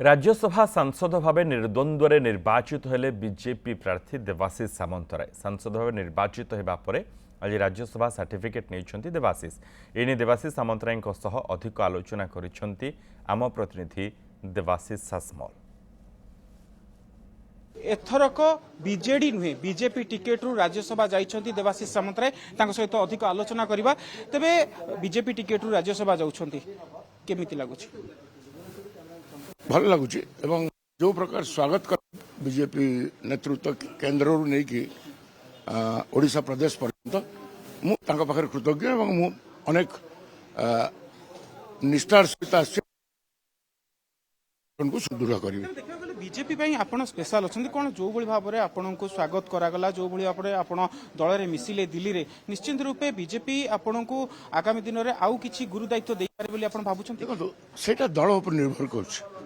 राज्यसभा सांसद भाव निर्द्वंद्व निर्वाचित हेले बीजेपी प्रार्थी देवाशीष सामंतराय सांसद भाव निर्वाचित होगा आज राज्यसभा सर्टिफिकेट नहीं देवाशीष एने देवाशीष सामंतराय अधिक आलोचना करिसेंती आम प्रतिनिधि देवाशीष सासमल। एथरक बीजेडी नुहे बीजेपी टिकेट रु राज्यसभा जाइछंती देवाशीष सामंतराय सहित अधिक आलोचना करबा। तेबे बीजेपी टिकेट रु राज्यसभा जाउछंती केमिति लागुछि? भल लगुच जो प्रकार स्वागत कर बीजेपी नेतृत्व केन्द्र नहीं कि ओडिशा प्रदेश पर्यंत मुझे कृतज्ञ और अनेक निष्ठार सहित सुदृढ़ करी। बीजेपी आपण स्पेशल अच्छा कौन जो भाव में आपण को स्वागत करागला जो भाव में आप दल में मिसिले दिल्ली में निश्चित रूपे बीजेपी आपण को आगामी दिन में आउ कि गुरु दायित्व दे पारे भावुं? देखो सेटा दल उपर निर्भर कर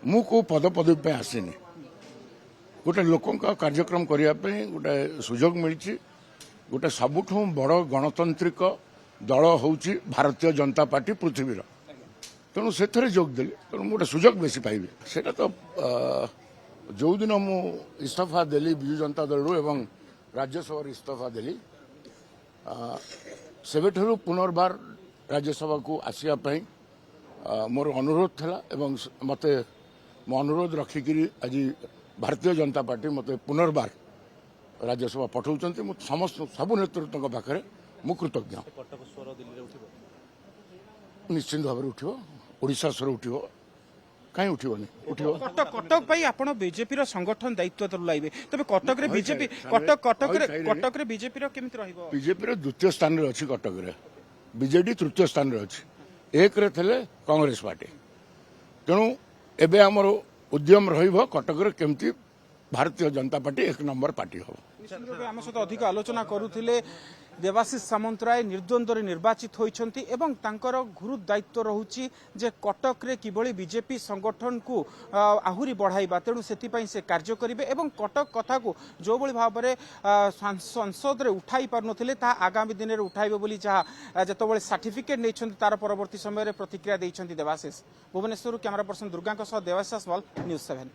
मु को पद पदवी आसनी गोटे लोकों कार्यक्रम करने गोटे सुजोग मिली गोटे सबुठ बड़ गणतांत्रिक दल हूँ भारतीय जनता पार्टी पृथ्वी तेणु से जोग देली तेणु गोटे सुजोग बेसी पाइबे से तो जो दिन मु इस्तीफा देली विजु जनता दल एवं राज्यसभा इस्तीफा देली से पुनर्बार राज्यसभा को आसवाई मोर अनुरोध था एवं मते मो अनुरोध रखिकी आज भारतीय जनता पार्टी मते पुनर्बार राज्यसभा पठाउछन्ति समस्त सबु नेतृत्व पाखे मु कृतज्ञ। निश्चित भाव उठो ओडिशा स्वर उठो कहीं उठोनी उठो कटक आपण बीजेपी संगठन दायित्व तुलाइबे तबे कटक रे बीजेपी कटक रे बीजेपी केमिति रहइबो? बीजेपी द्वितीय स्थान रे अछि कटक रे बीजेडी तृतीय स्थान रे अछि एक रे थले कांग्रेस पार्टी तेणु एबे हमर उद्यम रहिबो कटक रे केमती भारतीय जनता पार्टी एक नंबर पार्टी हो। आम सहित अधिक आलोचना करुथिले देवाशीष सामंतराय निर्द्वंद्व निर्वाचित होइछंती एवं तांकर गुरु दायित्व रहुछि जे कटक रे किबळी बीजेपी संगठन को आहुरी बढ़ाइबा तेणु सेतिपई से कार्य करिवे एवं कटक कथा को जो बळी भाव रे संसद रे उठाई पार नथिले ता आगामी दिन रे उठाइबे बोली जहा जतबळे सर्टिफिकेट नैछंती तार परवर्ती समय रे प्रतिक्रिया दैछंती देवाशीष। भुवनेश्वर कैमरा पर्सन दुर्गांक सह देवाशीष मॉल न्यूज़ 7।